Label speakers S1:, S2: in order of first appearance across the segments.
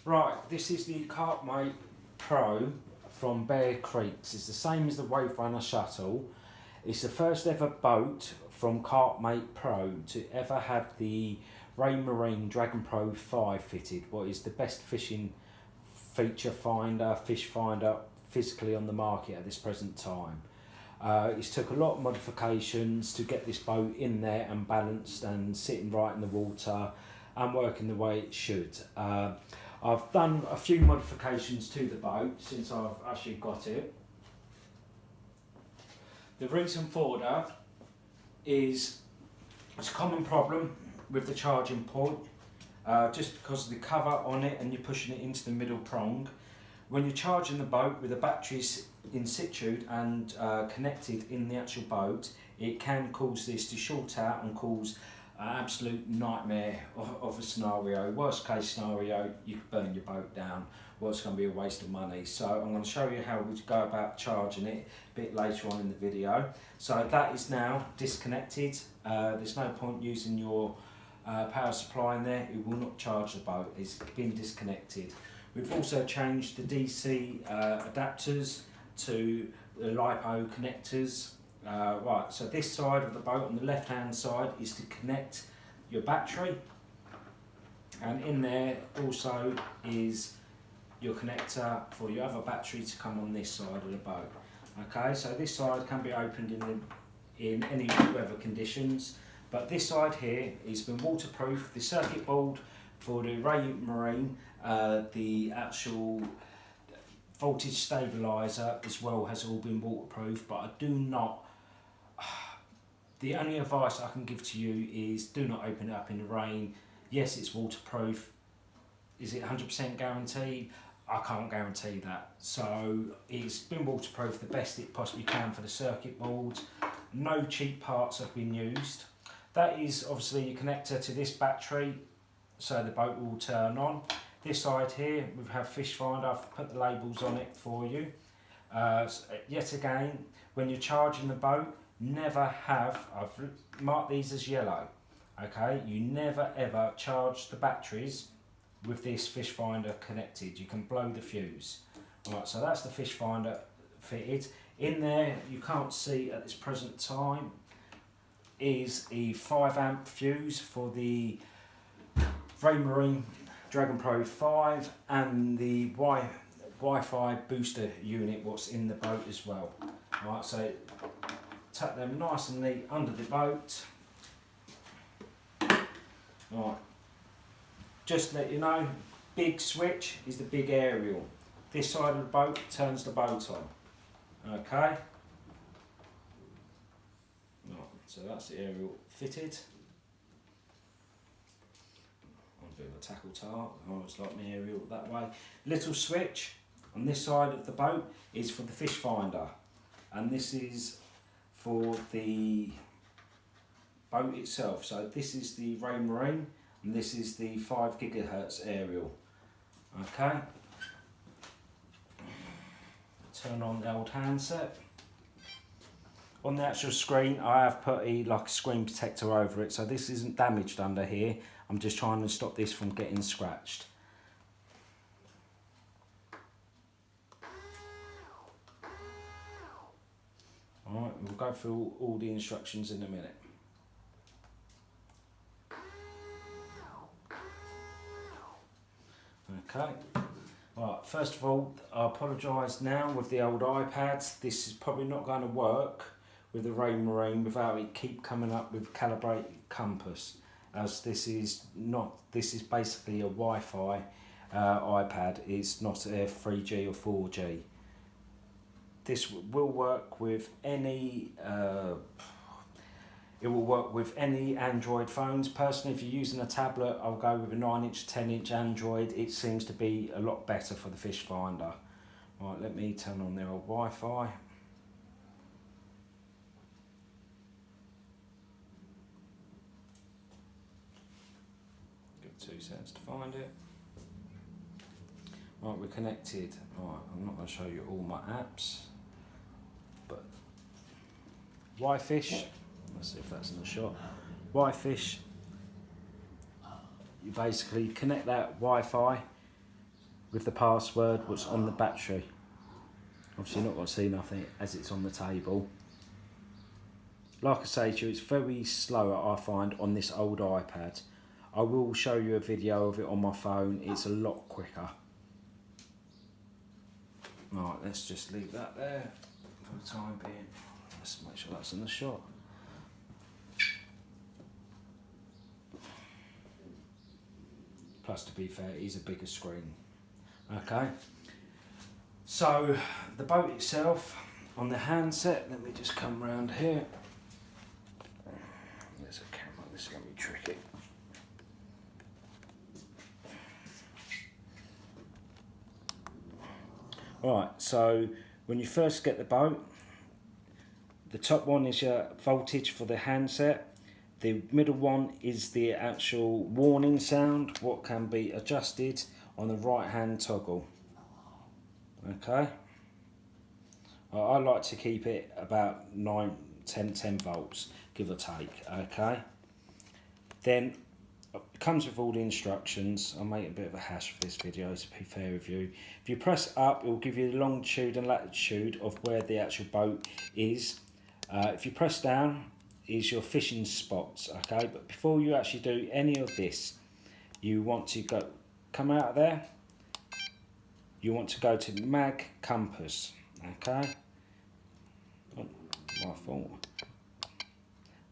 S1: Right, this is the Carpmate PRO from BearCreeks. It's the same as the waverunner shuttle. It's the first ever boat from Carpmate PRO to ever have the Marine Dragon Pro 5 fitted, what is the best fishing feature finder, fish finder physically on the market at this present time. It's took a lot of modifications to get this boat in there and balanced and sitting right in the water and working the way it should. I've done a few modifications to the boat since I've actually got it. The reason for that is it's a common problem with the charging point, just because of the cover on it and you're pushing it into the middle prong. When you're charging the boat with the batteries in situ and connected in the actual boat, it can cause this to short out and cause an absolute nightmare of a scenario. Worst case scenario, you could burn your boat down. Well, it's going to be a waste of money. So I'm going to show you how we go about charging it a bit later on in the video. So that is now disconnected. There's no point using your power supply in there. It will not charge the boat. It's been disconnected. We've also changed the DC adapters to the LiPo connectors. Right, so this side of the boat on the left hand side is to connect your battery, and in there also is your connector for your other battery to come on this side of the boat. Okay, so this side can be opened in any weather conditions, but this side here has been waterproof. The circuit board for the Marine, the actual voltage stabiliser as well has all been waterproof, but I do not. The only advice I can give to you is do not open it up in the rain. Yes, it's waterproof. Is it 100% guaranteed? I can't guarantee that. So it's been waterproof the best it possibly can for the circuit boards. No cheap parts have been used. That is obviously your connector to this battery, so the boat will turn on. This side here, we have fish finder. I've put the labels on it for you. Yet again, when you're charging the boat, never have, I've marked these as yellow, okay, you never ever charge the batteries with this fish finder connected. You can blow the fuse. Alright, so that's the fish finder fitted. In there, you can't see at this present time, is a 5 amp fuse for the Marine Dragon Pro 5 and the Wi-Fi booster unit what's in the boat as well. Alright, so tuck them nice and neat under the boat. Right, just to let you know, big switch is the big aerial. This side of the boat turns the boat on. Okay. Right, so that's the aerial fitted. A bit of a tackle tar. I always like my aerial that way. Little switch on this side of the boat is for the fish finder, and this is for the boat itself. So this is the Marine and this is the 5 gigahertz aerial. Okay. Turn on the old handset. On the actual screen I have put a screen protector over it, so this isn't damaged under here. I'm just trying to stop this from getting scratched. Alright, we'll go through all the instructions in a minute. Okay, right, first of all, I apologise now with the old iPads. This is probably not going to work with the Marine without it keep coming up with calibrated compass, as this is basically a Wi-Fi iPad. It's not a 3G or 4G. This will work with any it will work with any Android phones. Personally, if you're using a tablet, I'll go with a 9-inch, 10-inch Android. It seems to be a lot better for the fish finder. Right, let me turn on the old Wi-Fi. Give it 2 seconds to find it. Right, we're connected. Right, I'm not going to show you all my apps, but Wi-Fish, let's see if that's in the shot. Wi-Fish, you basically connect that Wi-Fi with the password was on the battery. Obviously you're not going to see nothing as it's on the table. Like I say to you, it's very slow I find on this old iPad. I will show you a video of it on my phone, it's a lot quicker. Right, let's just leave that there for the time being. Let's make sure that's in the shot. Plus, to be fair, it is a bigger screen. Okay, so the boat itself on the handset, let me just come round here. There's a camera, this is going to be tricky. Right, so when you first get the boat, the top one is your voltage for the handset. The middle one is the actual warning sound, what can be adjusted on the right hand toggle. Okay, I like to keep it about 10 volts, give or take. Okay, then it comes with all the instructions. I'll make a bit of a hash of this video to be fair with you. If you press up, it will give you the longitude and latitude of where the actual boat is. If you press down, is your fishing spots. Okay, but before you actually do any of this, you want to come out of there. You want to go to mag compass. Okay, oh, my fault.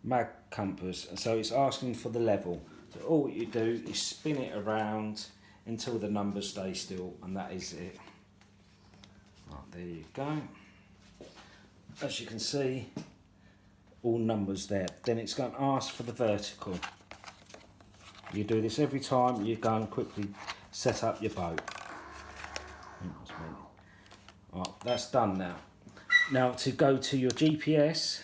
S1: Mag compass, and so it's asking for the level. So all you do is spin it around until the numbers stay still, and that is it. Right, there you go. As you can see, all numbers there. Then it's going to ask for the vertical. You do this every time you go and quickly set up your boat. Right, that's done now. Now to go to your GPS.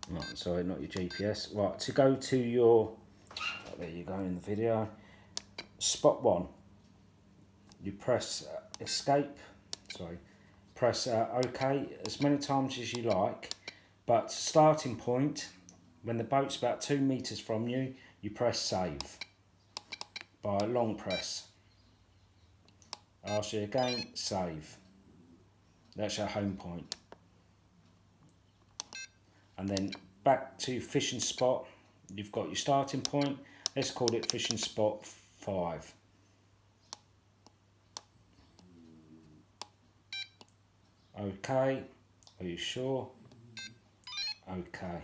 S1: Right, sorry, not your GPS. Right, to go to your, oh, there you go in the video, spot 1. You press escape, sorry, press OK as many times as you like, but starting point, when the boat's about 2 meters from you, you press save by a long press. Ask you again, save. That's your home point. And then back to fishing spot, you've got your starting point. Let's call it fishing spot 5. Okay, are you sure? Okay,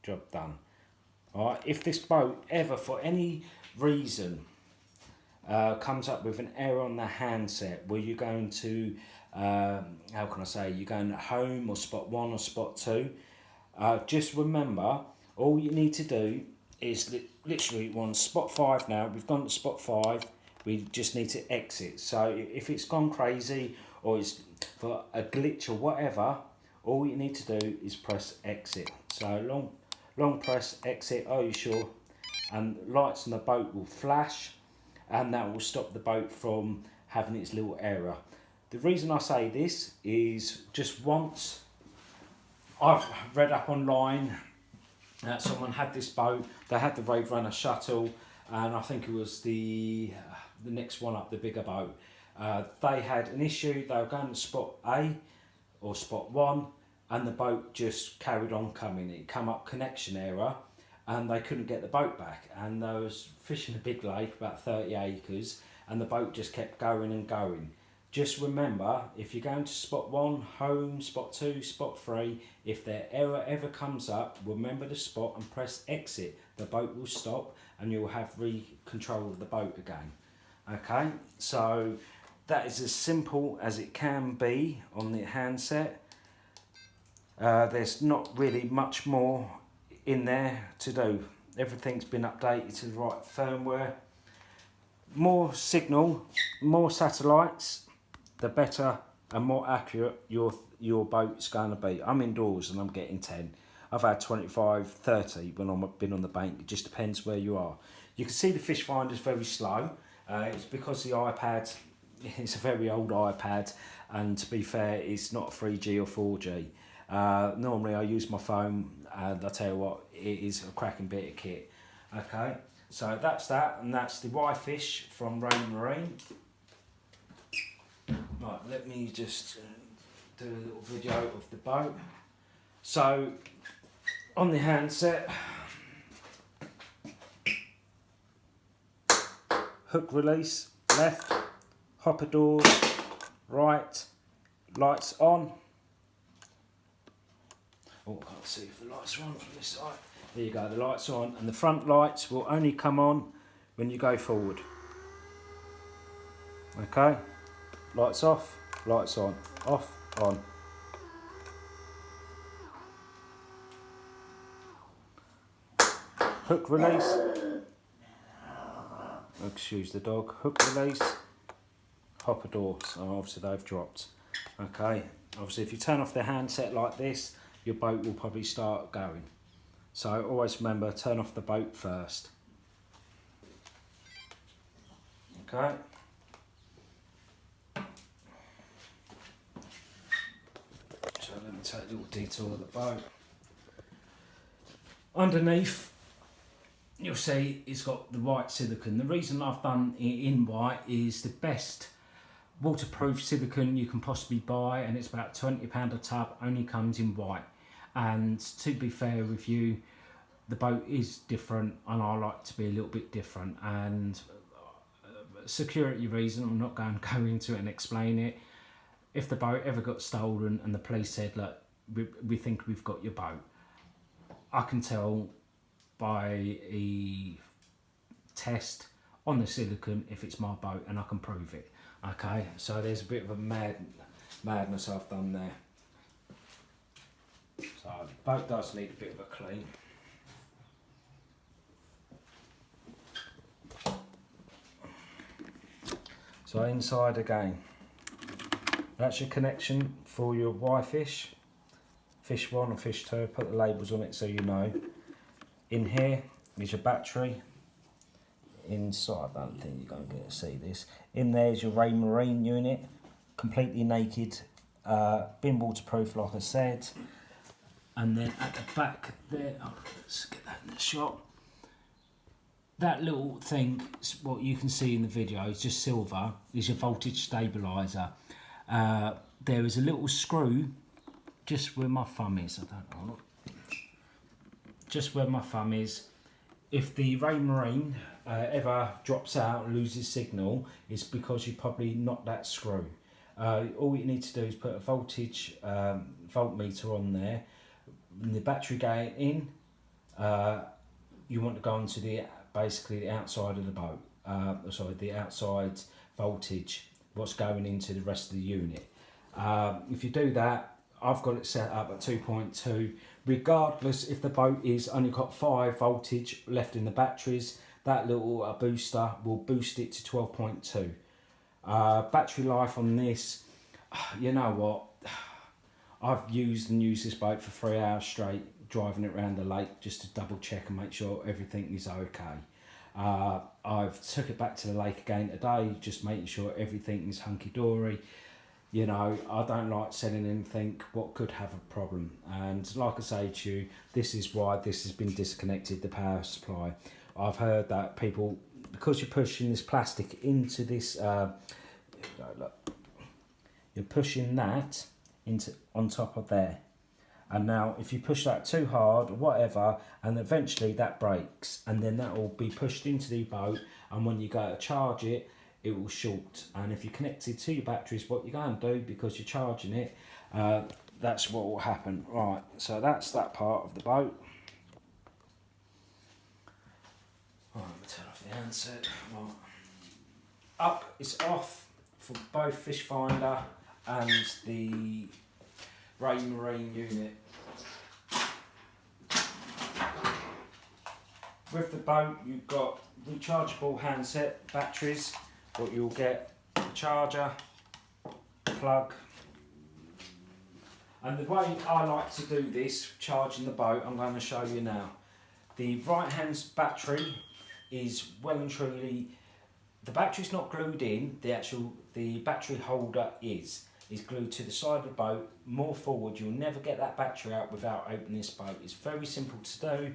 S1: job done. Alright, if this boat ever for any reason comes up with an error on the handset where you're going to, how can I say, you're going home or spot 1 or spot 2, just remember, all you need to do is literally we're on spot 5 now, we've gone to spot 5, we just need to exit. So if it's gone crazy or it's for a glitch or whatever, all you need to do is press exit. So long press exit, are you sure? And lights on the boat will flash, and that will stop the boat from having its little error. The reason I say this is just once I've read up online that someone had this boat, they had the waverunner shuttle, and I think it was the next one up, the bigger boat. They had an issue, they were going to spot A or spot 1, and the boat just carried on coming. It come up connection error, and they couldn't get the boat back, and they was fishing a big lake, about 30 acres, and the boat just kept going and going. Just remember, if you're going to spot 1, home, spot 2, spot 3, if their error ever comes up, remember the spot and press exit. The boat will stop and you'll have control of the boat again. Okay, so that is as simple as it can be on the handset. There's not really much more in there to do. Everything's been updated to the right firmware. More signal, more satellites, the better and more accurate your boat's going to be. I'm indoors and I'm getting 10. I've had 25, 30 when I've been on the bank. It just depends where you are. You can see the fish finder's very slow. It's because the iPad, it's a very old iPad, and to be fair, it's not 3G or 4G. Normally I use my phone, and I tell you what, it is a cracking bit of kit. Okay, so that's that, and that's the Y-Fish from Rain Marine. Right, let me just do a little video of the boat. So, on the handset, hook release, left, hopper doors, right, lights on. Oh, I can't see if the lights are on from this side. There you go, the lights are on, and the front lights will only come on when you go forward. Okay, lights off, lights on, off, on. Hook release, excuse the dog, hook release, hopper doors, and obviously they've dropped. Okay, obviously if you turn off the handset like this, your boat will probably start going. So always remember, turn off the boat first. Okay. So let me take a little detour of the boat. Underneath, you'll see it's got the white silicone. The reason I've done it in white is the best waterproof silicone you can possibly buy, and it's about £20 a tub, only comes in white. And to be fair with you, the boat is different and I like to be a little bit different, and security reason, I'm not going to go into it and explain it. If the boat ever got stolen and the police said, look, we think we've got your boat, I can tell by a test on the silicone if it's my boat, and I can prove it. Okay, so there's a bit of a madness I've done there. So the boat does need a bit of a clean. So inside again, that's your connection for your Y fish, fish 1 or fish 2, put the labels on it so you know. In here is your battery. Inside, I don't think you're going to get to see this. In there is your Ray Marine unit, completely naked, bin waterproof like I said. And then at the back there, oh, let's get that in the shot. That little thing, what you can see in the video, is just silver, is your voltage stabiliser. There is a little screw just where my thumb is, I don't know, just where my thumb is. If the Ray Marine ever drops out and loses signal, it's because you probably knocked that screw. All you need to do is put a voltage voltmeter on there. When the battery going in, you want to go onto the basically the outside of the boat, sorry, the outside voltage, what's going into the rest of the unit. If you do that, I've got it set up at 2.2. Regardless if the boat is only got 5 voltage left in the batteries, that little booster will boost it to 12.2. Battery life on this, you know what, I've used this boat for 3 hours straight, driving it around the lake just to double check and make sure everything is okay. I've took it back to the lake again today, just making sure everything is hunky-dory. You know, I don't like selling anything what could have a problem, and like I say to you, this is why this has been disconnected, the power supply. I've heard that people, because you're pushing this plastic into this, look, you're pushing that into on top of there, and now if you push that too hard or whatever, and eventually that breaks, and then that will be pushed into the boat, and when you go to charge it, it will short. And if you connect it to your batteries, what you're going to do, because you're charging it, that's what will happen. Right, so that's that part of the boat. Right, I'm going to turn off the handset. Right. Up is off for both fish finder and the Ray Marine unit. With the boat, you've got rechargeable handset batteries. What you'll get, a charger, plug, and the way I like to do this, charging the boat, I'm going to show you now. The right hand battery is well and truly, the battery's not glued in, the battery holder is glued to the side of the boat, more forward. You'll never get that battery out without opening this boat. It's very simple to do.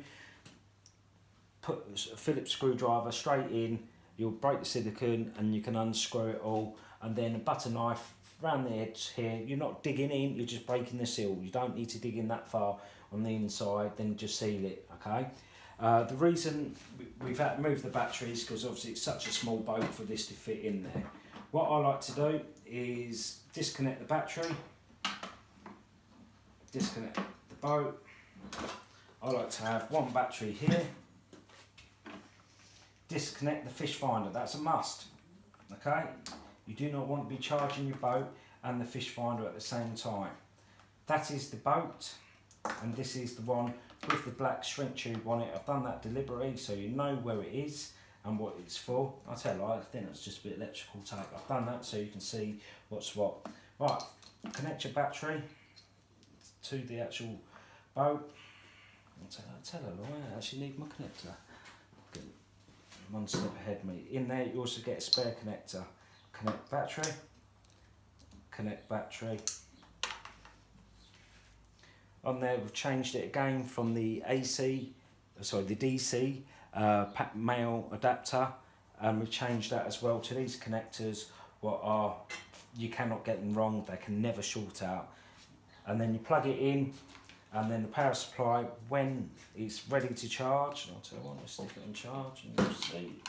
S1: Put a Phillips screwdriver straight in, you'll break the silicone and you can unscrew it all, and then a butter knife around the edge here. You're not digging in, you're just breaking the seal. You don't need to dig in that far on the inside, then just seal it, okay? The reason we've had to move the batteries because obviously it's such a small boat for this to fit in there. What I like to do is disconnect the battery, disconnect the boat. I like to have one battery here, disconnect the fish finder, that's a must, okay? You do not want to be charging your boat and the fish finder at the same time. That is the boat, and this is the one with the black shrink tube on it. I've done that deliberately so you know where it is and what it's for. I'll tell you, I think it's just a bit electrical tape. I've done that so you can see what's what. Right, connect your battery to the actual boat. I'll tell you, I actually need my connector. One step ahead of me. In there you also get a spare connector. Connect battery, connect battery. On there we've changed it again from the DC male adapter, and we've changed that as well to these connectors. What are, you cannot get them wrong, they can never short out. And then you plug it in, and then the power supply, when it's ready to charge, and I'll tell you what, I'll stick it on charge and you'll see.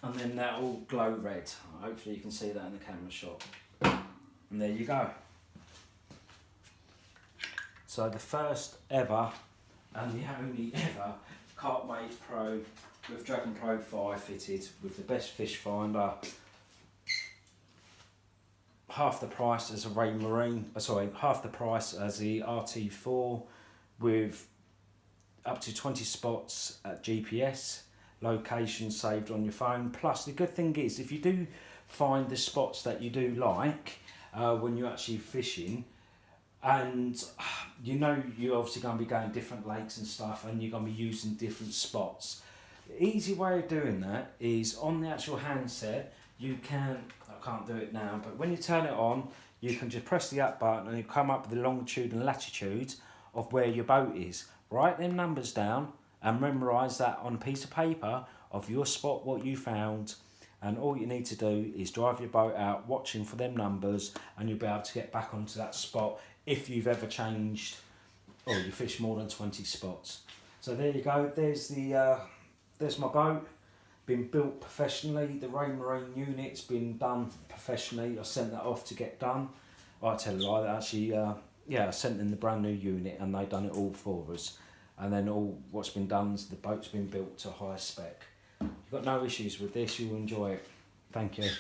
S1: And then that will glow red. Hopefully you can see that in the camera shot. And there you go. So the first ever and the only ever Carpmate Pro with Dragon Pro 5 fitted with the best fish finder. Half the price as a Ray Marine, half the price as the RT4 with up to 20 spots at GPS. Location saved on your phone. Plus the good thing is if you do find the spots that you do like when you're actually fishing, and you know you're obviously going to be going different lakes and stuff and you're going to be using different spots, the easy way of doing that is on the actual handset. You can, I can't do it now, but when you turn it on you can just press the up button and you come up with the longitude and latitude of where your boat is. Write them numbers down and memorise that on a piece of paper of your spot, what you found, and all you need to do is drive your boat out watching for them numbers and you'll be able to get back onto that spot if you've ever changed or you fish more than 20 spots. So there you go, there's my boat, been built professionally. The Ray Marine unit's been done professionally. I sent that off to get done. I tell you, I actually I sent in the brand new unit and they done it all for us. And then all what's been done is the boat's been built to high spec. You've got no issues with this, you'll enjoy it. Thank you.